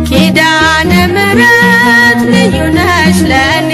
ኪዳነ ምሕረት ልዩ ነሽ ለኔ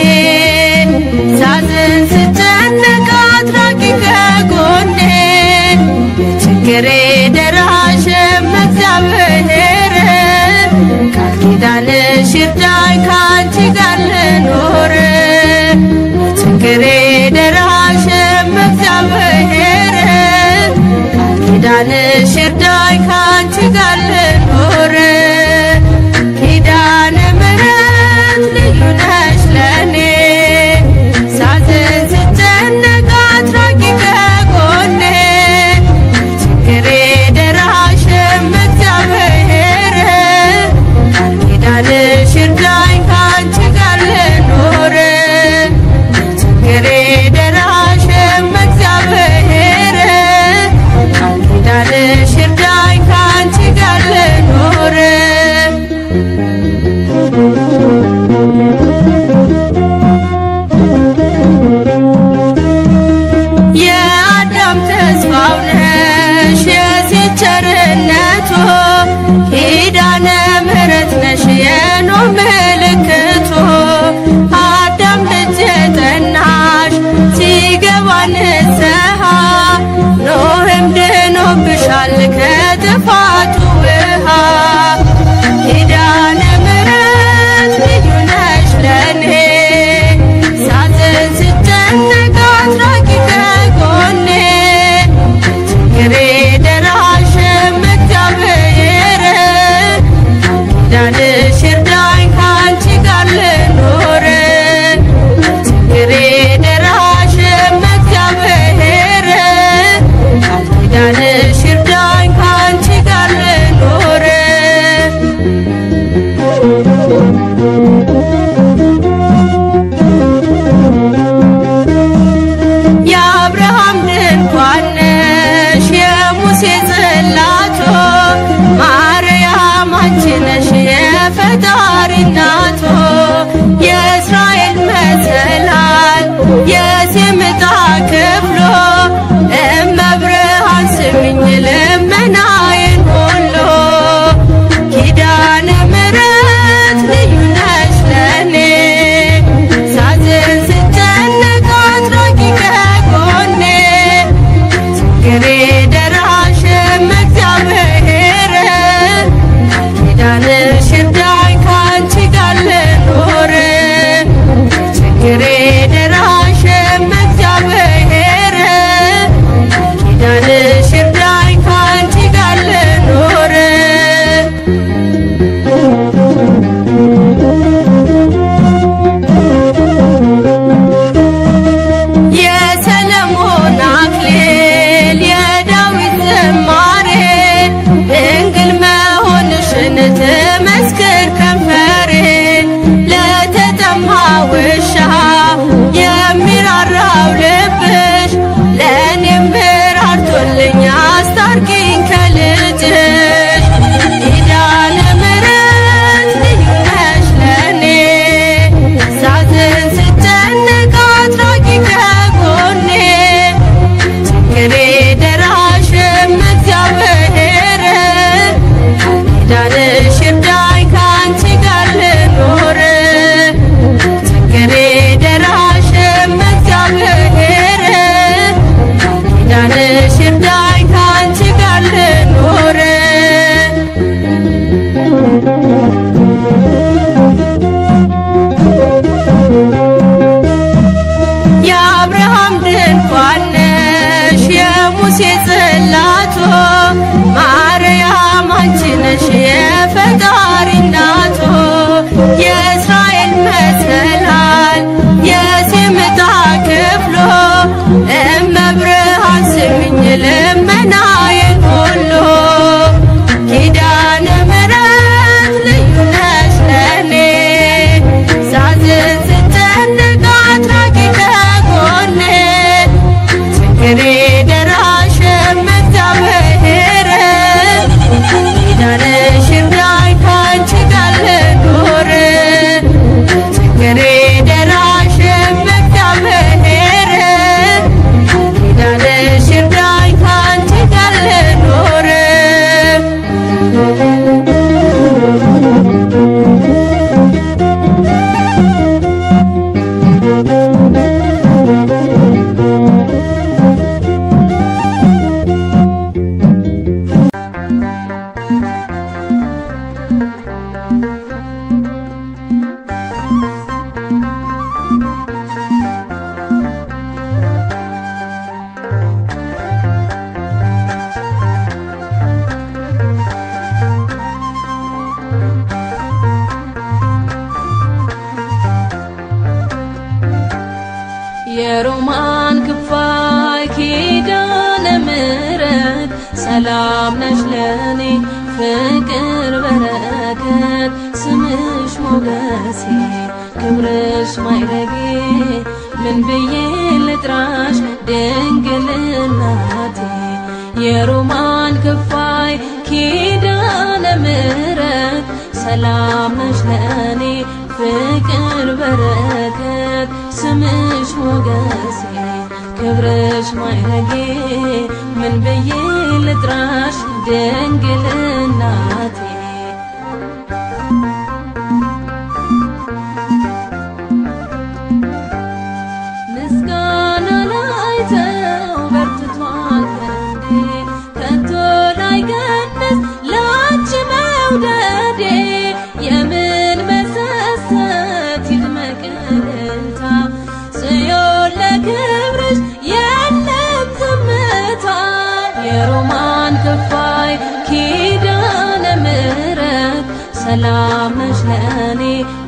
ደራሽ እግዚአብሔር ኪዳንሽ ይርዳኝ ካንቺ ጋር ልኖር የሰለሞን አክሊል የዳዊት ዝማሬ ድንግል መሆንሽን ትመስክር ከንፈሬ ለተጠማ ውሻ የሚራራው ልብሽ ለእኔም ራርቶልኝ አስታርቂኝ ከልጅሽ ኪዳነ ምሕረት ልዩ ነሽ ለእኔ ሳዝን ስጨነቅ አትራቂ ከጎኔ ችግሬ ደራሽም እግዚአብሔር ኪዳንሽ ይርዳኝ ካንቺ ጋር ልኖር ችግሬ ደራሽም እግዚአብሔር ኪዳንሽ ይርዳኝ ካንቺ ጋር ልኖር የአብርሃም ድንኳን ነሽ የሙሴ ጽላቶ ማርያም አንቺ ነሽ የፈጣሪ እናቶ የእስራኤል መሰላል የሴምጣ ክፍሎ እመብርሃን ስሚኝ ልመናዬን ሁሉ ኪዳነ ምሕረት ልዩ ነሽ ለእኔ ሳዝን ስጨነቅ አትራቂ ከጎኔ ችግሬ ደራሽም እግዚአብሔር ኪዳንሽ ይርዳኝ ካንቺ ጋር ልኖር ችግሬ ደራሽም እግዚአብሔር ኪዳንሽ ይርዳኝ ካንቺ ጋር ልኖር የሮማን ክፋይ ኪዳነ ምሕረት ሰላም ነሽ ለኔ ፍቅር በረከት ስምሽ ሞገሴ ክብርሽ ማይረጌ ምን ብዬ ልጥራሽ ድንግል እናቴ የሮማን ክፋይ ኪዳነ ምሕረት ሰላም ነሽ ለኔ ፍቅር በረከት ስምሽ ሞገሴ ክብርሽ ማይረጌ ምን ብዬ ልጥራሽ ድንግል እናቴ ምስጋና ላይተው በርትቷል ክንዴ ከቶ ላይገነዝ ላንቺ መውደዴ የምን መሰሰት ይድመቅ እልልታ ጽዮን ለክብርሽ የለም ዝምታ የሮማን ክፋይ ኪዳነ ምሕረት ሰላም ነሽ ለእኔ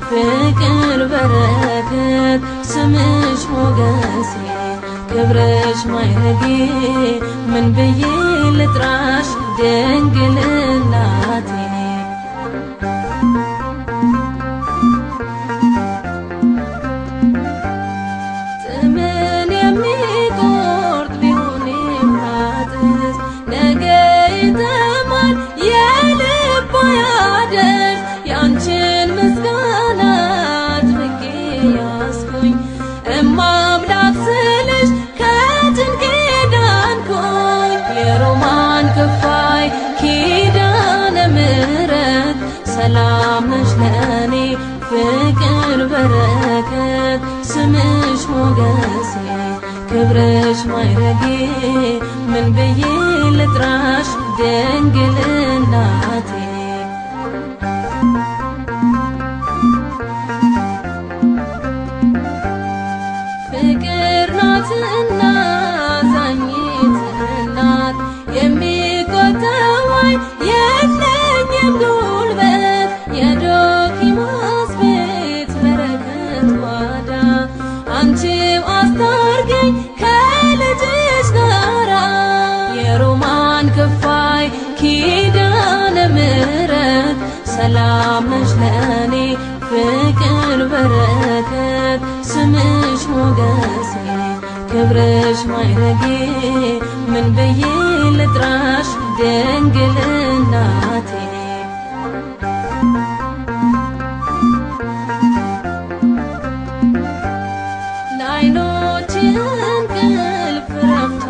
ፍቅር በረከት ስምሽ ሞገሴ ክብርሽ ማይረጌ ምን ብዬ ልጥራሽ ድንግል እናቴ ጥምን የሚቆርጥ ቢሆን የማጥስ ነገ ይተማል የልብ ያደርስ ያንቺን ምስጋና አጥብቄ ያስኩኝ እማምላክ ስልሽ ከጭንቄ ዳንኩኝ የሮማን ክፋይ ኪዳነ ምሕረት ሰላም ነሽ ለእኔ ፍቅር በረከት ስምሽ ሞገሴ ክብርሽ ማይረጌ ምን ብዬ ልጥራሽ ድንግል እናቴ ዳግም አስታርገኝ ከልጅሽ ጋራ የሮማን ክፋይ ኪዳነ ምሕረት ሰላም ነሽ ለእኔ ፍቅር በረከት ስምሽ ሞገሴ ክብርሽ ማይረጌ ምን ብዬ ልጥራሽ ድንግል እናቴ ለዓይኖቼ እንቅልፍ ረፍት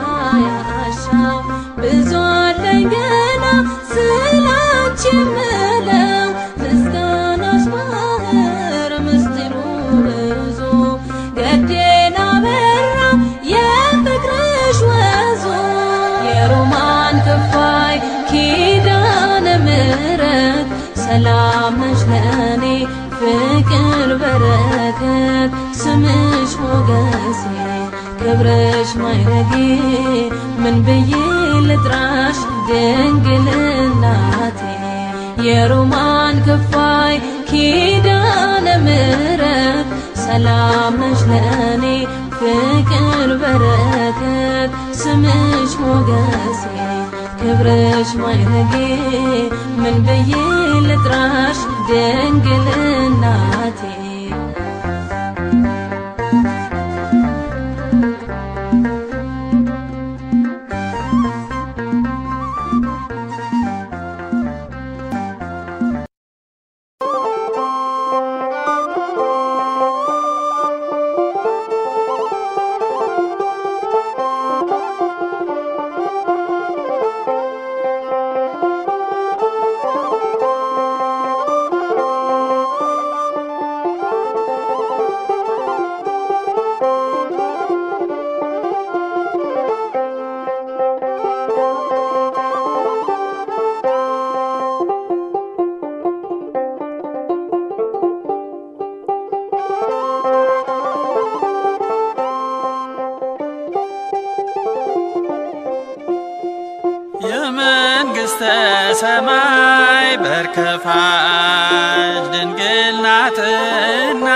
ያሻው ብዙ አለኝ ገና ስላንቺ የምለው ምስጋናሽ ባህር ምስጢሩ ብዙ ገዴን አበራ የፍቅርሽ ወዙ የሮማን ክፋይ ኪዳነ ምሕረት ሰላም ነሽ ለእኔ ፍቅር በረከት ስምሽ ሞገሴ ክብርሽ ማይረጌ ምን ብዬ ልጥራሽ ድንግል እናቴ የሮማን ክፋይ ኪዳነ ምሕረት ሰላም ነሽ ለእኔ ፍቅር በረከት ስምሽ ሞገሴ ክብርሽ ማይረጌ ምን ብዬ ልጥራሽ ድንግል እናቴ የመንግሥተ ሰማይ በር ከፋች ድንግል ናትና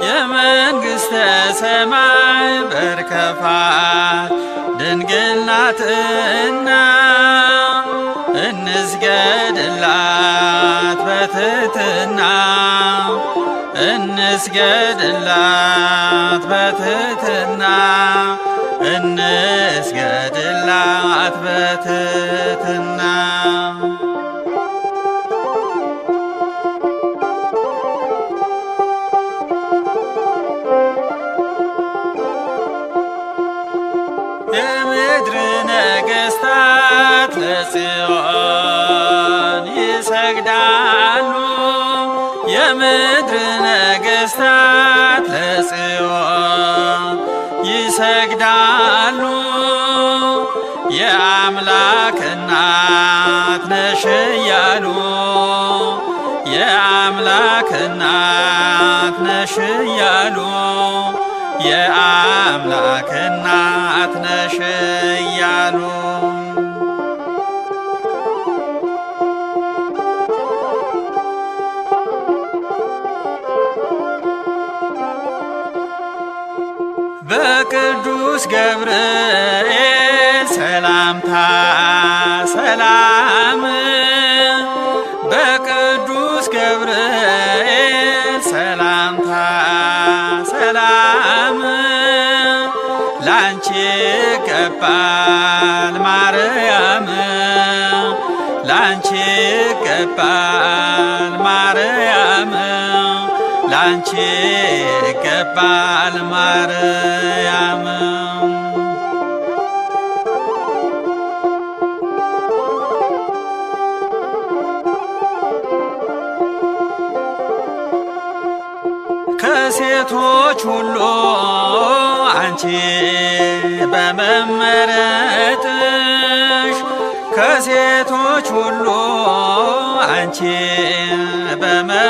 የመንግሥተ ሰማይ በር ከፋች ድንግል ናትና እንስገድላት በትሕትና እንስገድላት በትሕትና እንስገድላት በትሕትና የምድር ነገሥታት ለጽዮን ይሰግዳሉ የምድር ነገሥታት ለጽዮን ይሰግዳሉ የአምላክ እናት ነሽ እያሉ የአምላክ እናት ነሽ እያሉ የአምላክ እናት ነሽ እያሉ በቅዱስ ገብርኤል ሰላምታ ሰላም በቅዱስ ገብርኤል ሰላምታ ሰላም ላንቺ ይገባል ማርያም ላንቺ ይገባል ማርያም ላንቺ ይገባል ማርያም ከሴቶች ሁሉ አንቺ በመመረጥሽ ከሴቶች ሁሉ አንቺ በመመረጥሽ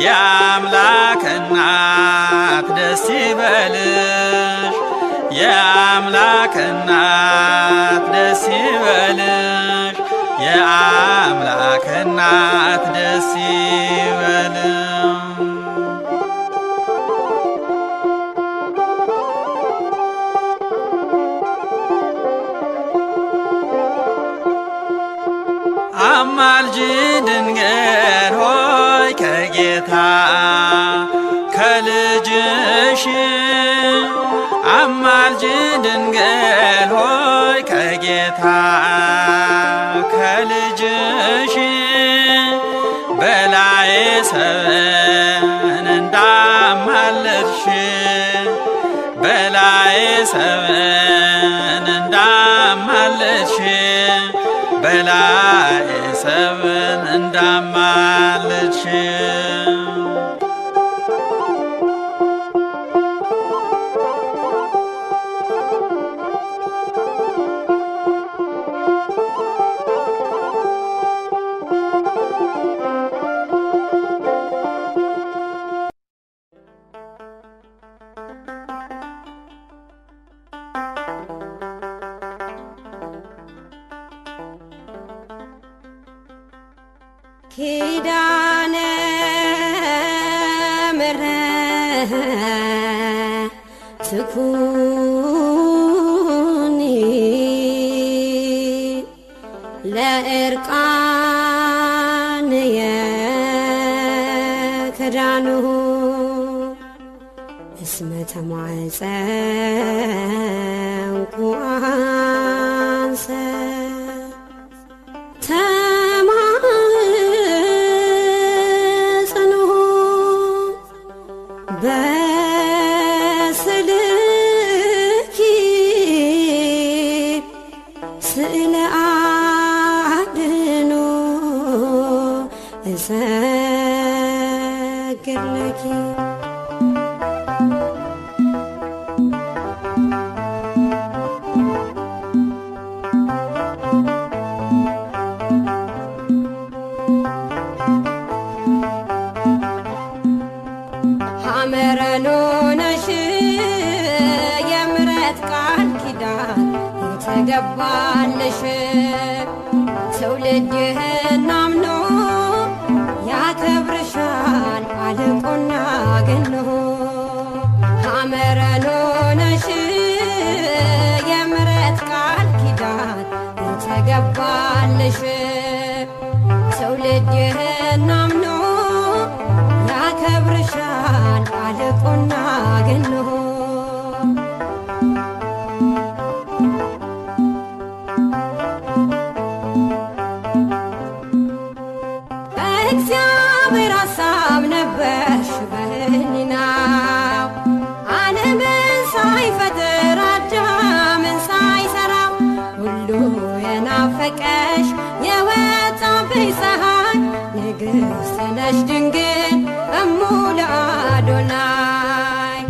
የአምላክ እናት ደስ ይበልሽ የአምላክ እናት ደስ ይበልሽ የአምላክ እናት ደስ ይበልሽ ድንግል ሆይ ከጌታ ከልጅሽ አማልጅ ድንግል ሆይ ከጌታ ከልጅሽ በላይ ሰብን እንዳማለድሽ በላይ ሰብን እንዳማለድሽ በላይ ሰብን እንዳማለድሽ ኪዳነ ምሕረት ትኩኒ ለእርቃንየ ክዳኑ እስመ ተማፀንኩ አንሰ በስልኪ ስእለ አድኖ እሰግድ ለኪ ሐመረኖ ነሽ የምሕረት ቃል ኪዳን የተገባልሽ ትውልድ ይህን አምኖ ያከብርሻል አልቆና ገኖ ሐመረኖ ነሽ የምሕረት ቃል ኪዳን የተገባልሽ ትውልድ ይህን አምኖ ያከብርሻል አልቆና ገኖ በእግዚአብሔር ሐሳብ ነበርሽ በሕሊናው ዓለምን ሳይፈጥር አዳምን ሳይሠራው ሁሉ የናፈቀሽ የወጣብሽ ፀሐይ ንግሥት ነሽ ድንግል እሙ ለአዶናይ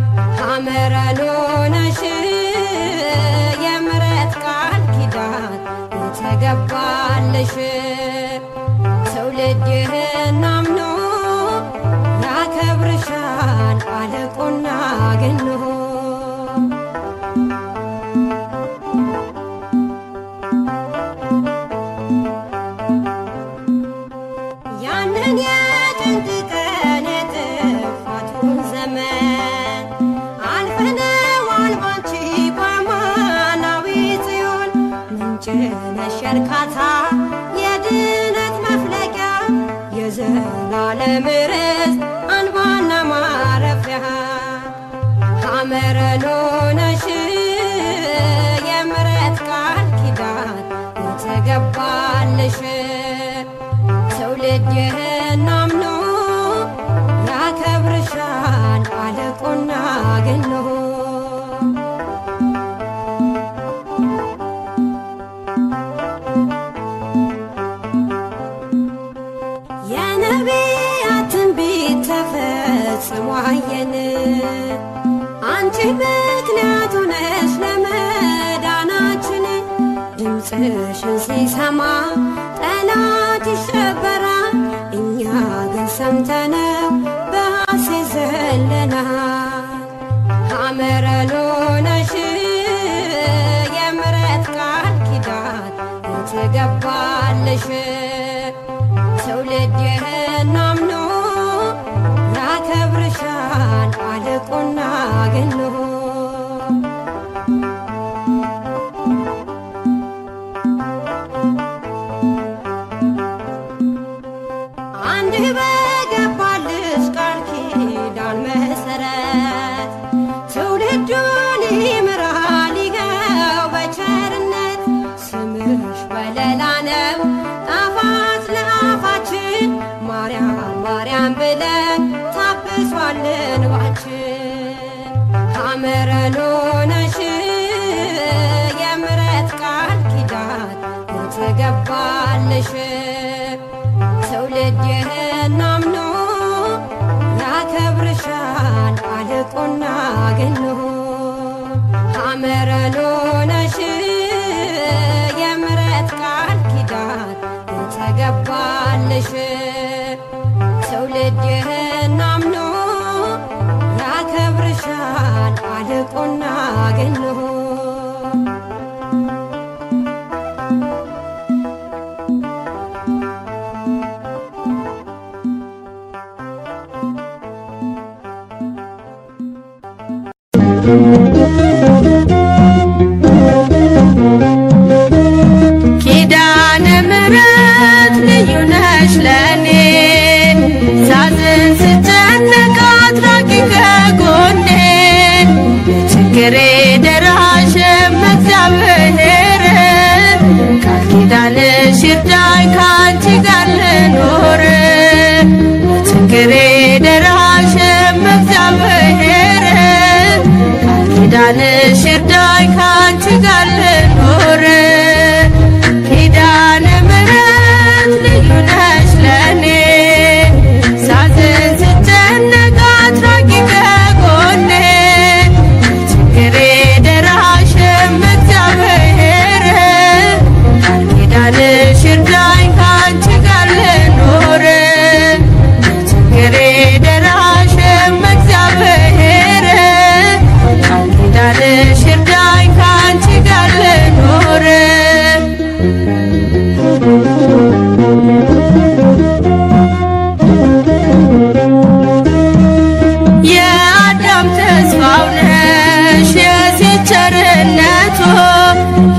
ሐመረኖ ነሽ የምሕረት ቃል ኪዳን የተገባልሽ ትውልድ ይህን አምኖ ያከብርሻል አልቆና ገኖ ያንን የጥንት ቀን የጥፋቱን ዘመን አልፈነዋል ባንቺ በአማናዊ ጽዮን ምንጭ ነሽ የእርካታ የድነት መፍለቂያ የዘላለም ርስት አንባና ማረፊያ ሐመረኖ ነሽ የምሕረት ቃል ኪዳን የተገባልሽ ትውልድ ይህን አምኖ ያከብርሻል አልቆና ገኖ የነቢያት ትንቢት ተፈጽሞ አየን አንቺ ምክንያት ሆነሽ ለመዳናችን ድምፅሽን ሲሰማ ጠላት ይሸበራል እኛ ግን ሰምተነው በሐሴት ዘለናል ሐመረኖ ነሽ የምሕረት ቃል ኪዳን የተገባልሽ ትውልድ ይህን አምኖ ያከብርሻል አልቆና ገኖ ምሕረት ትውልዱን ይምራል ይኸው በቸርነት ስምሽ ወለላ ነው ጣፋጭ ለአፋችን ማርያም ማርያም ብለን ታብሷል እንባችን ሐመረን ሆነሽ የምሕረት ቃል ኪዳን የተገባልሽ ትውልድ ይህን አምኖ ያከብርሻል አልቆና ገኖ ሐመረን ሆነሽ የምሕረት ቃል ኪዳን የተገባልሽ ትውልድ ይህን አምኖ ያከብርሻል አልቆና ገኖ ኪዳነ ምሕረት ልዩ ነሽ ለኔ ሳዝን ስጨነቅ አትራቂ ከጎኔ ችግሬ ደራሽ እግዚአብሔር ቃል ኪዳንሽ ይርዳኝ ካንቺ ጋር ልኖር ችግሬ ደራሽ እግዚአብሔር ቃል ኪዳንሽ ይርዳኝ ካንቺ ጋር ልኖር ኪዳነ ምሕረት ልዩ ነሽ ለኔ ሳዝን ስጨነቅ አትራቂ ከጎኔ ችግሬ ደራሽ እግዚአብሔር ቃል ኪዳንሽ ይርዳኝ ካንቺ ጋር ልኖር ችግሬ ደራሽ እግዚአብሔር ቃል ኪዳንሽ ይርዳኝ ካንቺ ጋር ልኖር የአዳም ተስፋው ነሽ የሴት ቸርነቱ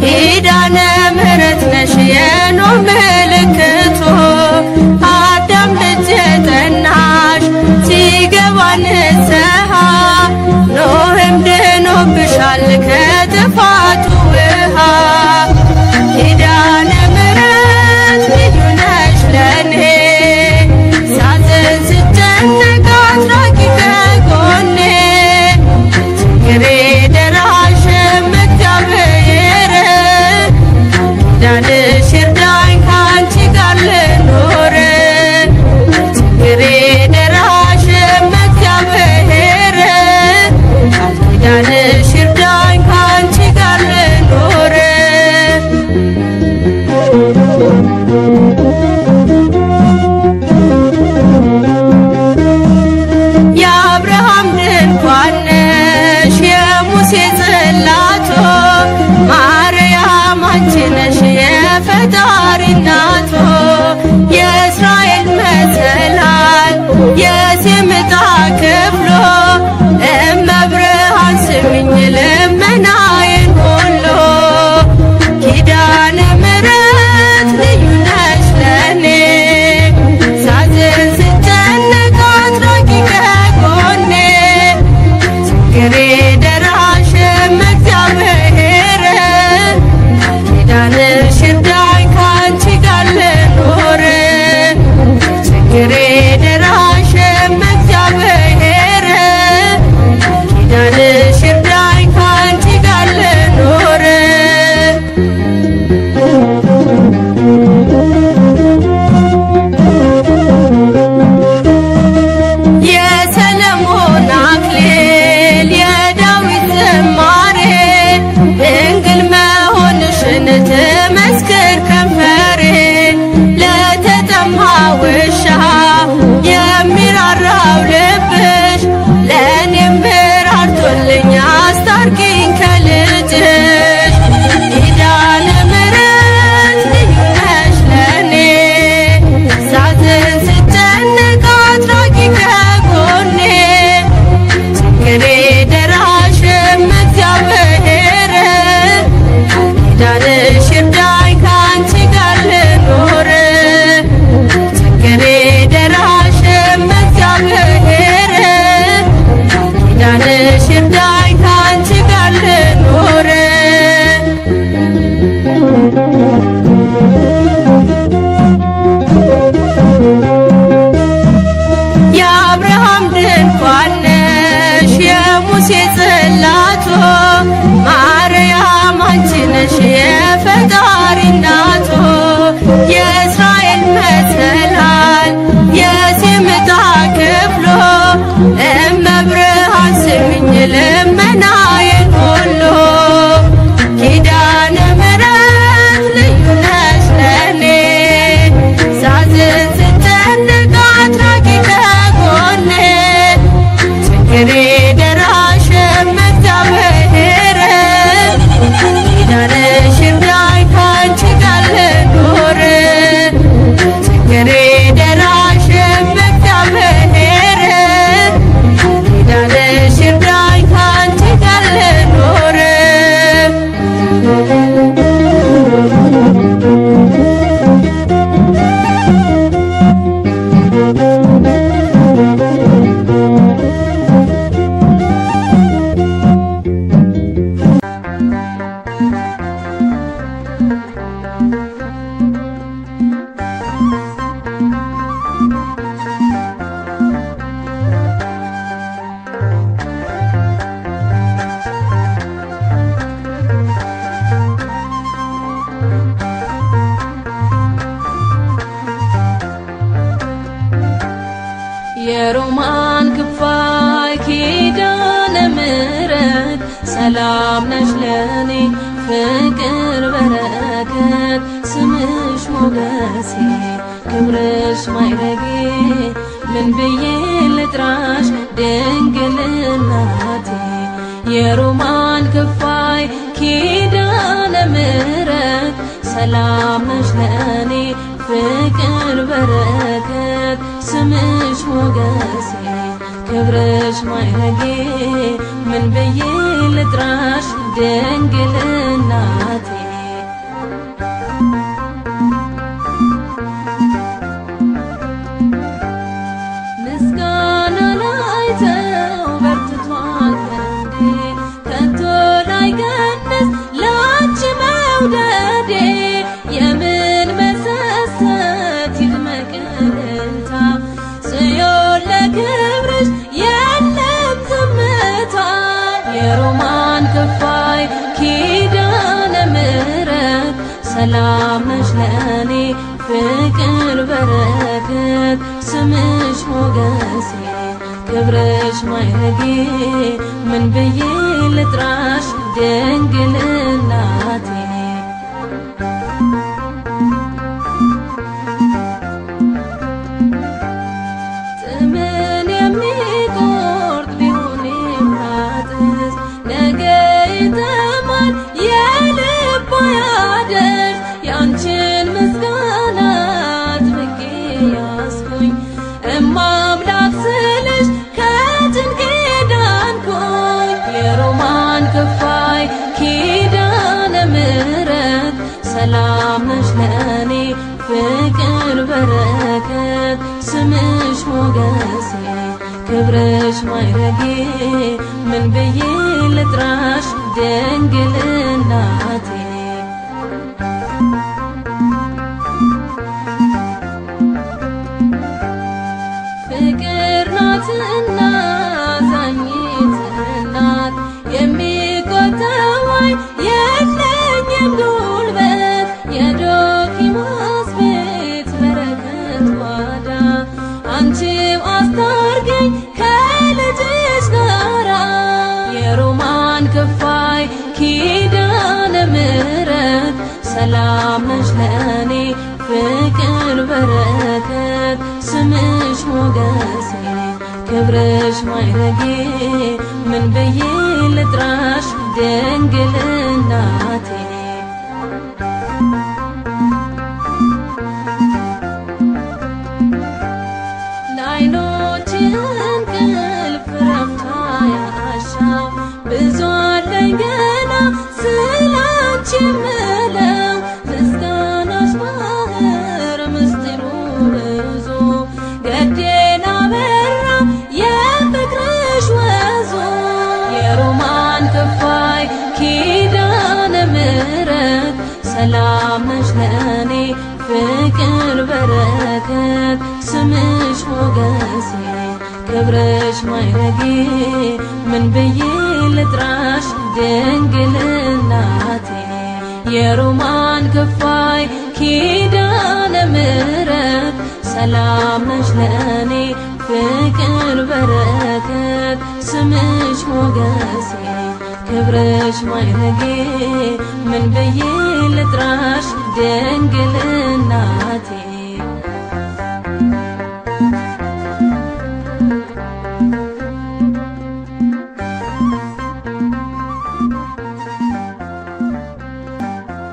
ኪዳነ ምሕረት ነሽ የኖህ ምልክቱ አዳም ልጅ የጠናሽ ሲገባ ንስሐ ኖህም ድኖብሻል ከጥፋቱ ውሃ ኪዳነ ምሕረት ልዩ ነሽ ለኔ ሳዝን ስጨነቅ አትራቂ ከጎኔ ችግሬ ደራሽ እግዚአብሔር ቃል ኪዳንሽ ይርዳኝ ካንቺ ጋር ልኖር ችግሬ ደራሽ እግዚአብሔር ቃል ኪዳንሽ ይርዳኝ ካንቺ ጋር ልኖር የአብርሃም ድንኳን ነሽ የሙሴ ጽላቶ ማርያም አንቺ ነሽ የፈጣሪ እናቶ የእስራኤል መሰላል የሴም ዕጣ ክፍሎ እመብርሃን ስሚኝ ልመናዬን ሁሉ ኪዳነ ምሕረት ልዩ ነሽ ለኔ ሳዝን ስጨነቅ አትራቂ ከጎኔ ችግሬ ደራሽ እግዚአብሔር ቃል ኪዳንሽ ይርዳኝ ካንቺ ጋር ልኖር ችግሬ ደራሽ እግዚአብሔር ቃል ኪዳንሽ ይርዳኝ ካንቺ ጋር ልኖር የሰለሞን አክሊል ልመናዬን ሁሉ ኪዳነ ምሕረት ልዩ ነሽ ለኔ ሳዝን ስጨነቅ አትራቂ ከጎኔ ችግሬ ደራሽ እግዚአብሔር ኪዳንሽ ይርዳኝ ካንቺ ጋር ልኑር ችግሬ ደራሽ እግዚአብሔር ኪዳንሽ ይርዳኝ ካንቺ ጋር ልኑር የሮማን ክፋይ ኪዳነ ምሕረት ሰላም ነሽ ለኔ ፍቅር በረከት ስምሽ ሞገሴ ክብርሽ ማይረጌ ምን ብዬ ልጥራሽ ድንግል እናቴ የሮማን ክፋይ ኪዳነ ምሕረት ሰላም ነሽ ለኔ ፍቅር በረከት ስምሽ ሞገሴ ክብርሽ ማይረጌ ምን ብዬ ልጥራሽ ድንግል እናቴ ምስጋና ላይተው በርትቷል ክንዴ ከቶ ላይቀንስ ላንቺ መውደዴ የምን መሰሰት ይድመቅ እልልታ ጽዮን ለክብርሽ የለም ዝምታ የሮማን ክፋይ ኪዳነ ምሕረት ሰላም ነሽ ለኔ ፍቅር በረከት ስምሽ ሞገሴ ክብርሽ ማይረጌ ምን ብዬ ልጥራሽ ድንግል እናቴ ጥምን የሚቆርጥ ቢሆን የማጥስ ነገ ይተማል የልብ ያደርስ ያንቺን ምስጋና አጥብቄ ያዝኩኝ እማምላክ ስልሽ ከጭንቄ ዳንኩኝ የሮማን ክፋይ ኪዳነ ምሕረት ሰላም ነሽ ለኔ ፍቅር በረከት ስምሽ ሞገሴ ክብርሽ ማይረጌ ምን ብዬ ልጥራሽ ድንግል እናቴ ፍቅር ናትና አዛኝት እናት የሚቆጠዋይ የለኝም ጉልበት የዶኪማስ ቤት በረከት ጓዳ አንቺው አስታርገኝ ከልጅሽ ጋራ የሮማን ክፋይ ኪዳነ ምሕረት ሰላም ነሽ ለኔ ፍቅር በረከት ስምሽ ሞገሴ ክብርሽ ማይረጌ ምን ብዬ ልጥራሽ ድንግል እናቴ ለዓይኖች እንቅልፍ ረፍታ ያሻው ብዙ አለኝ ገና ስላንቺ የምለው ምስጋናሽ ባህር ምስጢሩ ብዙ ገዴን አበራ የፍቅርሽ ወዙ የሮማን ክፋይ ኪዳነ ምሕረት ሰላም ነሽ ለኔ ፍቅር በረከት ስምሽ ሞገሴ ክብርሽ ማይረጌ ምን ብዬ ልጥራሽ ድንግል እናቴ የሮማን ክፋይ ኪዳነ ምሕረት ሰላም ነሽ ለኔ ፍቅር በረከት ስምሽ ሞገሴ ክብርሽ ማይረጌ ምን ብዬ ልጥራሽ ድንግል